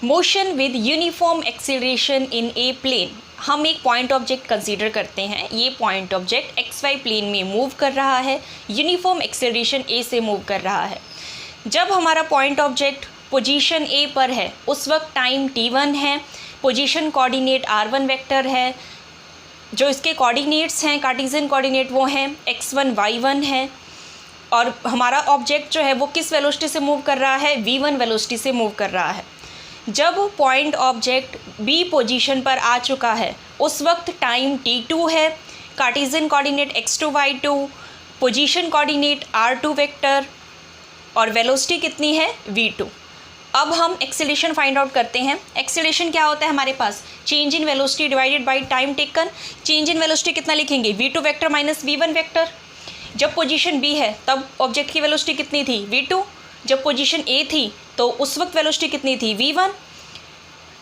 Motion with uniform acceleration in a plane. हम एक point object consider करते हैं, ये point object X Y plane में मूव कर रहा है, यूनिफॉर्म एक्सीलरेशन ए से मूव कर रहा है। जब हमारा पॉइंट ऑब्जेक्ट पोजीशन ए पर है उस वक्त टाइम t1 है, पोजीशन कोऑर्डिनेट r1 वेक्टर है, जो इसके कोऑर्डिनेट्स हैं कार्टेशियन कोऑर्डिनेट वो हैं x1 y1 है, और हमारा ऑब्जेक्ट जो है वो किस वेलोसिटी से मूव कर रहा है, v1 वेलोसिटी से मूव कर रहा है। जब पॉइंट ऑब्जेक्ट बी पोजीशन पर आ चुका है उस वक्त टाइम t2 है, Cartesian coordinate x2 y2, position coordinate r2 vector, और वेलोसिटी कितनी है v2। अब हम एक्सेलरेशन फाइंड आउट करते हैं। एक्सेलरेशन क्या होता है हमारे पास, change in velocity divided by time taken. Change in velocity कितना लिखेंगे, v2 vector minus v1 vector. जब पोजीशन b है तब ऑब्जेक्ट की वेलोसिटी कितनी थी, v2। जब पोजीशन a थी तो उस वक्त वेलोसिटी कितनी थी, v1।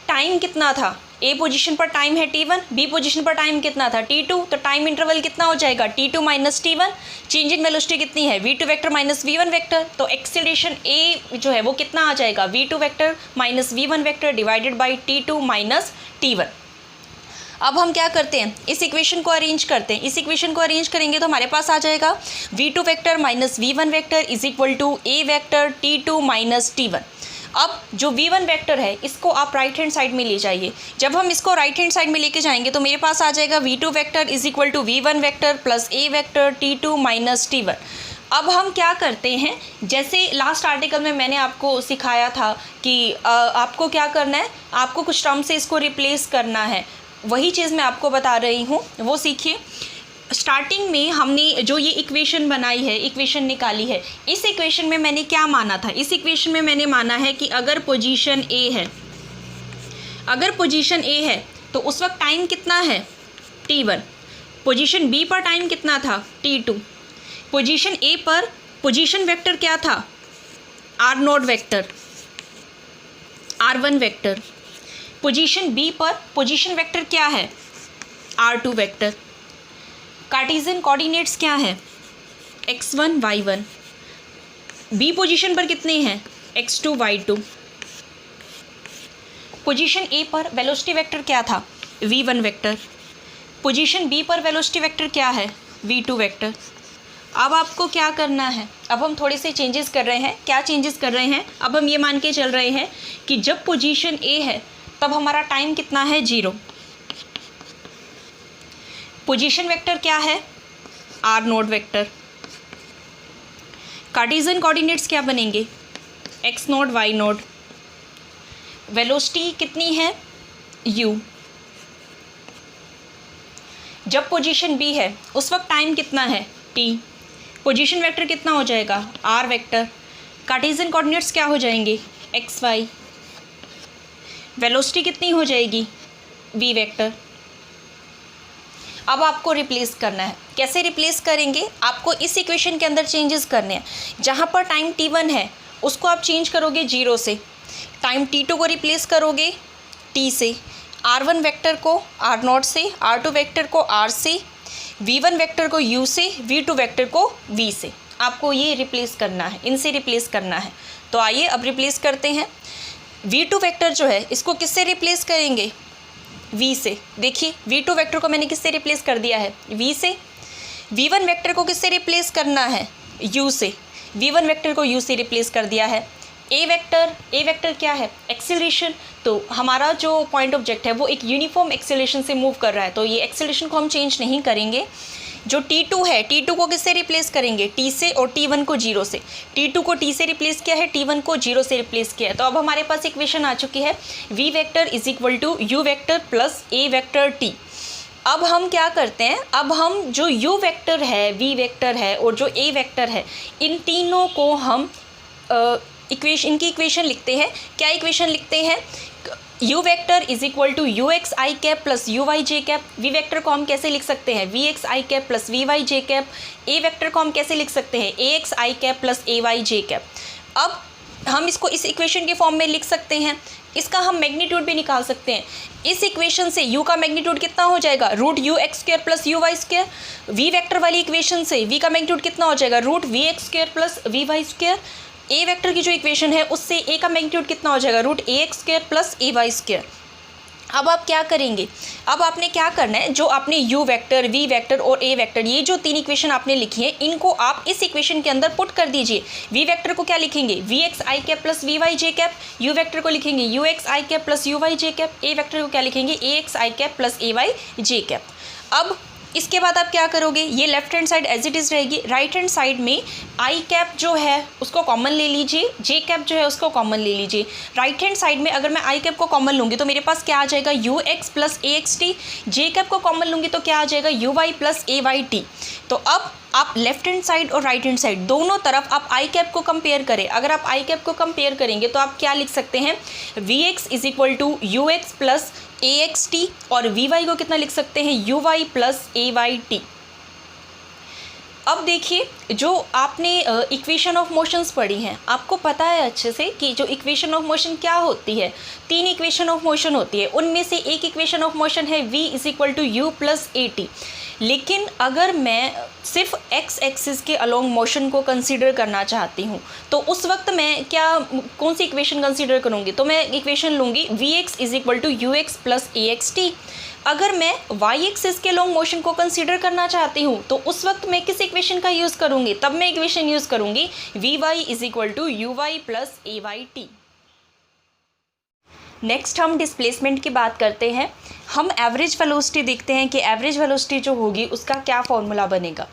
टाइम कितना था, ए पोजीशन पर टाइम है t1, बी पोजीशन पर टाइम कितना था, t2, तो टाइम इंटरवल कितना हो जाएगा, t2 minus t1। Change in velocity कितनी है, v2 vector minus v1 vector, तो एक्सेलरेशन a जो है वो कितना आ जाएगा, v2 vector minus v1 vector divided by t2 minus t1। अब हम क्या करते हैं, इस इक्वेशन को अरेंज करते हैं। इस इक्वेशन को अरेंज करेंगे तो हमारे पास आ जाएगा v2 vector minus v1 vector is equal to a vector t2 minus t1। अब जो v1 वेक्टर है इसको आप राइट हैंड साइड में ले जाइए। जब हम इसको राइट हैंड साइड में लेके जाएंगे तो मेरे पास आ जाएगा v2 vector is equal to v1 vector plus a vector t2 minus t1। अब हम क्या करते हैं, जैसे लास्ट आर्टिकल में मैंने आपको सिखाया था कि आपको क्या करना है, आपको कुछ टर्म से इसको रिप्लेस करना है, वही चीज़ मैं आपको बता रही हूँ, वो सीखिए। स्टार्टिंग में हमने जो ये इक्वेशन बनाई है, इक्वेशन निकाली है, इस इक्वेशन में मैंने क्या माना था, इस इक्वेशन में मैंने माना है कि अगर पोजीशन A है, अगर पोजीशन A है तो उस वक्त टाइम कितना है, t1। पोजीशन B पर टाइम कितना था, t2। पोजीशन A पर पोजीशन वेक्टर क्या था, r0 vector, r1 vector. Position B पर पोजीशन वेक्टर क्या है, r2 वेक्टर। कार्टेशियन कोऑर्डिनेट्स क्या है, x1 y1। बी पोजीशन पर कितने हैं, x2 y2। पोजीशन ए पर वेलोसिटी वेक्टर क्या था, v1 वेक्टर। पोजीशन बी पर वेलोसिटी वेक्टर क्या है, v2 वेक्टर। अब आपको क्या करना है, अब हम थोड़े से चेंजेस कर रहे हैं। क्या चेंजेस कर रहे हैं, अब हम ये मान के चल रहे हैं कि जब पोजीशन ए है तब हमारा टाइम कितना है, 0। पोजीशन वेक्टर क्या है, r0 वेक्टर। कार्टेशियन कोऑर्डिनेट्स क्या बनेंगे, x0 y0। वेलोसिटी कितनी है, u। जब पोजीशन b है उस वक्त टाइम कितना है, t। पोजीशन वेक्टर कितना हो जाएगा, r वेक्टर। कार्टेशियन कोऑर्डिनेट्स क्या हो जाएंगे, x y। वेलोसिटी कितनी हो जाएगी, v वेक्टर। अब आपको रिप्लेस करना है। कैसे रिप्लेस करेंगे, आपको इस इक्वेशन के अंदर चेंजेस करने हैं। जहाँ पर टाइम t1 है उसको आप चेंज करोगे 0 से, टाइम t2 को रिप्लेस करोगे t से, r1 वेक्टर को r0 से, r2 वेक्टर को r से, v1 वेक्टर को u से, v2 वेक्टर को v से। आपको ये रिप्लेस करना है, इनसे रिप्लेस करना है। तो आइए अब रिप्लेस करते हैं। v2 वेक्टर जो है इसको किससे रिप्लेस करेंगे, v से। देखिए v2 वेक्टर को मैंने किससे रिप्लेस कर दिया है, v से। v1 वेक्टर को किससे रिप्लेस करना है, u से। v1 वेक्टर को u से रिप्लेस कर दिया है। a वेक्टर क्या है, एक्सेलरेशन। तो हमारा जो पॉइंट ऑब्जेक्ट है वो एक यूनिफॉर्म एक्सेलरेशन से मूव कर रहा है, तो ये एक्सेलरेशन को हम चेंज नहीं करेंगे। जो t2 है, t2 को किससे रिप्लेस करेंगे, t से, और t1 को 0 से। t2 को t से रिप्लेस किया है, t1 को 0 से रिप्लेस किया है। तो अब हमारे पास इक्वेशन आ चुकी है, v vector is equal to u vector plus a vector t। अब हम क्या करते हैं, अब हम जो u वेक्टर है, v वेक्टर है और जो a वेक्टर है, इन तीनों को हम इनकी इक्वेशन लिखते हैं। क्या इक्वेशन लिखते हैं, u vector is equal to U X I cap plus U Y J cap. v vector को हम कैसे लिख सकते हैं, V X I cap plus V Y J cap. a vector को हम कैसे लिख सकते हैं, A X I cap plus A Y J cap. अब हम इसको इस इक्वेशन के फॉर्म में लिख सकते हैं। इसका हम मैग्नीट्यूड भी निकाल सकते हैं। इस इक्वेशन से u का मैग्नीट्यूड कितना हो जाएगा, root U X square plus U Y square. v vector वाली इक्वेशन से v का मैग्नीट्यूड कितना हो जाएगा, root V X square plus V Y square. A vector की जो इक्वेशन है उससे ए का मैग्नीट्यूड कितना हो जाएगा, root A x square plus A Y square. अब आप क्या करेंगे, अब आपने क्या करना है, जो आपने यू वेक्टर, वी वेक्टर और ए वेक्टर, ये जो तीन इक्वेशन आपने लिखी है, इनको आप इस इक्वेशन के अंदर पुट कर दीजिए। वी वेक्टर को क्या लिखेंगे, V X I cap plus V Y J cap. U vector को लिखेंगे U X I cap plus U Y J cap. A vector को क्या लिखेंगे, A X I cap plus A Y J cap. अब इसके बाद आप क्या करोगे, ये left hand side as it is रहेगी, राइट हैंड साइड में आई कैप जो है उसको कॉमन ले लीजिए, जे कैप जो है उसको कॉमन ले लीजिए। राइट हैंड साइड में अगर मैं आई कैप को कॉमन लूँगी तो मेरे पास क्या आ जाएगा, U X plus A X T. J cap को कॉमन लूँगी तो क्या आ जाएगा, U Y plus A Y T. तो अब आप लेफ्ट हैंड साइड और राइट हैंड साइड दोनों तरफ आप आई कैप को कंपेयर करें। अगर आप आई कैप को कंपेयर करेंगे तो आप क्या लिख सकते हैं, V X is equal to U X plus A X T, और वी वाई को कितना लिख सकते हैं, U Y plus A Y T. अब देखिए, जो आपने इक्वेशन ऑफ मोशंस पढ़ी हैं, आपको पता है अच्छे से कि जो इक्वेशन ऑफ मोशन क्या होती है, तीन इक्वेशन ऑफ मोशन होती है, उनमें से एक इक्वेशन ऑफ मोशन है v is equal to U plus A T. लेकिन अगर मैं सिर्फ एक्स एक्सिस के अलोंग मोशन को कंसीडर करना चाहती हूँ तो उस वक्त मैं कौन सी इक्वेशन कंसीडर करूँगी, तो मैं इक्वेशन लूँगी V X is equal to U X plus A X T. अगर मैं वाई एक्सिस के लॉन्ग मोशन को कंसीडर करना चाहती हूँ तो उस वक्त मैं किस इक्वेशन का यूज़ करूँगी, तब मैं इक्वेशन यूज़ करूँगी V Y is equal to U Y plus A Y T. Next हम डिस्प्लेसमेंट की बात करते हैं। हम एवरेज वेलोसिटी देखते हैं कि एवरेज वेलोसिटी जो होगी उसका क्या फॉर्मूला बनेगा।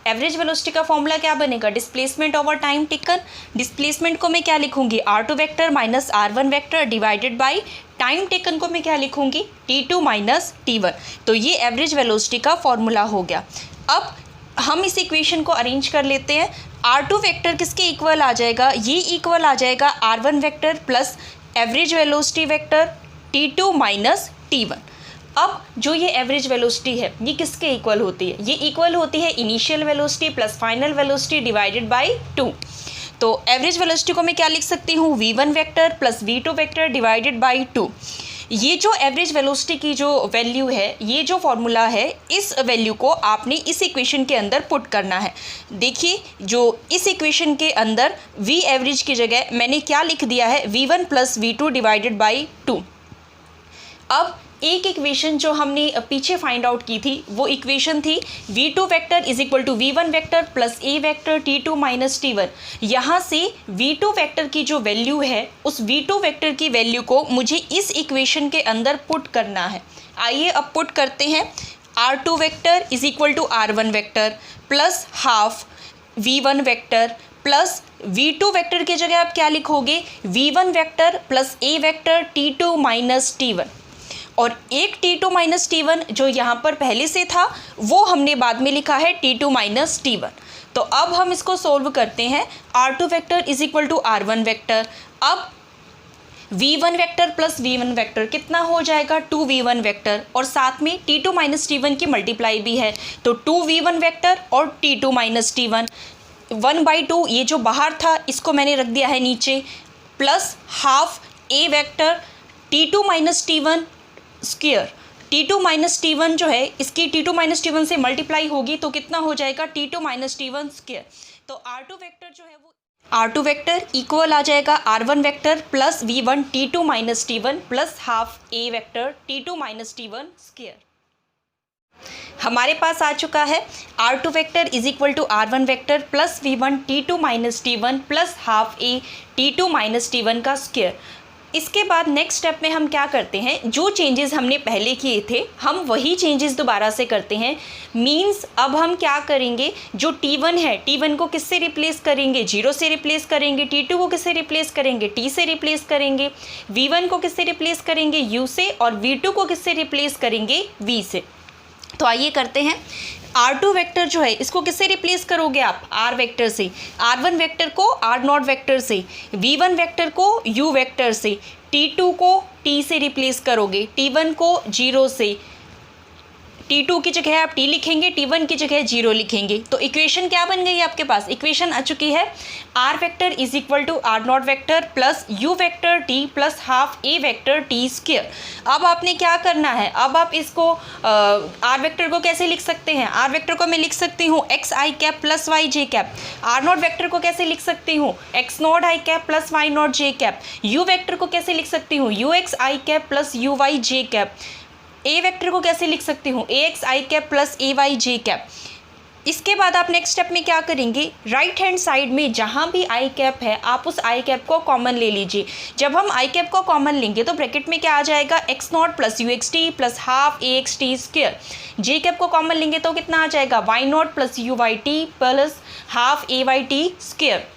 एवरेज वेलोसिटी का फॉर्मूला क्या बनेगा, displacement over time taken. Displacement को मैं क्या लिखूंगी, r2 vector minus r1 vector divided by time taken को मैं क्या लिखूंगी, t2 माइनस t1। तो ये एवरेज वेलोसिटी का फॉर्मूला हो गया। अब हम इस इक्वेशन को अरेंज कर लेते हैं। r2 वेक्टर किसके इक्वल आ जाएगा, ये इक्वल आ जाएगा r1 vector plus average velocity vector t2 minus t1। अब जो ये एवरेज वेलोसिटी है ये किसके इक्वल होती है, ये इक्वल होती है initial velocity plus final velocity divided bye 2। तो एवरेज वेलोसिटी को मैं क्या लिख सकती हूँ, v1 vector plus v2 vector divided by 2। ये जो एवरेज वेलोसिटी की जो वैल्यू है, ये जो फॉर्मूला है, इस वैल्यू को आपने इस इक्वेशन के अंदर पुट करना है। देखिए, जो इस इक्वेशन के अंदर v एवरेज की जगह मैंने क्या लिख दिया है, v1 plus v2 divided by 2। अब एक इक्वेशन जो हमने पीछे फाइंड आउट की थी वो इक्वेशन थी v2 vector is equal to v1 vector plus a vector t2 minus t1। यहाँ से v2 वेक्टर की जो वैल्यू है उस v2 वेक्टर की वैल्यू को मुझे इस इक्वेशन के अंदर पुट करना है। आइए अब पुट करते हैं। r2 vector is equal to r1 vector plus half v1 vector plus v2 vector की जगह आप क्या लिखोगे, v1 vector plus a vector t2 minus t1। और एक t2 माइनस t1 जो यहाँ पर पहले से था वो हमने बाद में लिखा है t2 माइनस t1। तो अब हम इसको सोल्व करते हैं। r2 vector is equal to r1 vector. अब v1 vector plus v1 vector कितना हो जाएगा, 2v1 वेक्टर, और साथ में t2 माइनस t1 की मल्टीप्लाई भी है तो 2v1 वेक्टर और t2 माइनस t1। 1/2 ये जो बाहर था इसको मैंने रख दिया है नीचे, plus half a vector t2 minus t1 square. t2 minus t1 जो है इसकी t2 माइनस t1 से मल्टीप्लाई होगी तो कितना हो जाएगा, t2 माइनस t1 स्क्वायर। तो r2 वेक्टर जो है वो r2 वेक्टर इक्वल आ जाएगा r1 vector plus v1 t2 minus t1 plus half a vector t2 minus t1 square. हमारे पास आ चुका है r2 vector is equal to r1 vector plus v1 t2 minus t1 plus half a t2 minus t1 का square. इसके बाद next step में हम क्या करते हैं, जो चेंजेस हमने पहले किए थे हम वही चेंजेस दोबारा से करते हैं। मींस अब हम क्या करेंगे, जो t1 है t1 को किससे रिप्लेस करेंगे, 0 से रिप्लेस करेंगे, t2 को किससे रिप्लेस करेंगे, t से रिप्लेस करेंगे, v1 को किससे रिप्लेस करेंगे, u से, और v2 को किससे रिप्लेस करेंगे, v से। तो आइए करते हैं। r2 वेक्टर जो है इसको किससे रिप्लेस करोगे आप, r वेक्टर से, r1 वेक्टर को r0 वेक्टर से, v1 वेक्टर को u वेक्टर से, t2 को t से रिप्लेस करोगे, t1 को 0 से, T2 की जगह आप T लिखेंगे, T1 की जगह 0 लिखेंगे। तो इक्वेशन क्या बन गई आपके पास? इक्वेशन आ चुकी है R vector is equal to R naught vector plus U vector T plus half A vector T square. अब आपने क्या करना है, अब आप इसको R वेक्टर को कैसे लिख सकते हैं? R वेक्टर को मैं लिख सकती हूँ X I cap plus Y J cap. R naught vector को कैसे लिख सकती हूँ? X naught I cap plus Y naught J cap. U vector को कैसे लिख सकती हूँ? U X I cap plus U Y J cap. A vector को कैसे लिख सकती हूँ? A X I cap plus A Y J cap. इसके बाद आप नेक्स्ट स्टेप में क्या करेंगे, राइट हैंड साइड में जहाँ भी आई कैप है आप उस आई कैप को कॉमन ले लीजिए। जब हम आई कैप को कॉमन लेंगे तो ब्रैकेट में क्या आ जाएगा, X not plus U X T plus half A X T square. J cap को कॉमन लेंगे तो कितना आ जाएगा, Y not plus U Y T plus half A Y T square.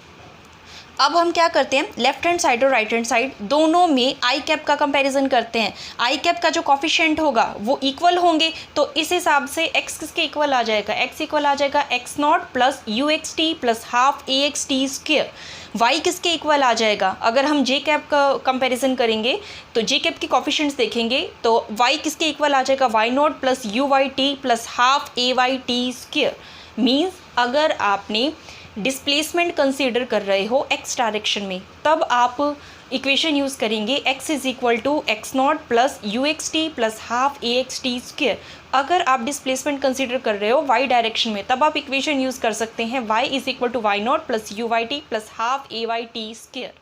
अब हम क्या करते हैं, लेफ्ट हैंड साइड और राइट हैंड साइड दोनों में आई कैप का कंपैरिजन करते हैं। आई कैप का जो कॉफिशिएंट होगा वो इक्वल होंगे, तो इस हिसाब से एक्स किसके इक्वल आ जाएगा, एक्स इक्वल आ जाएगा X not plus U X T plus half A X T square. Y किसके इक्वल आ जाएगा, अगर हम जे कैप का कंपैरिजन करेंगे तो जे कैप के कॉफिशिएंट्स देखेंगे तो वाई किसके इक्वल आ जाएगा, Y not plus U Y T plus half A Y T square. Means अगर आपने डिस्प्लेसमेंट कंसीडर कर रहे हो एक्स डायरेक्शन में, तब आप इक्वेशन यूज़ करेंगे X is equal to X not plus U X T plus half A X T square. अगर आप डिस्प्लेसमेंट कंसीडर कर रहे हो वाई डायरेक्शन में, तब आप इक्वेशन यूज़ कर सकते हैं Y is equal to Y not plus U Y T plus half A Y T square.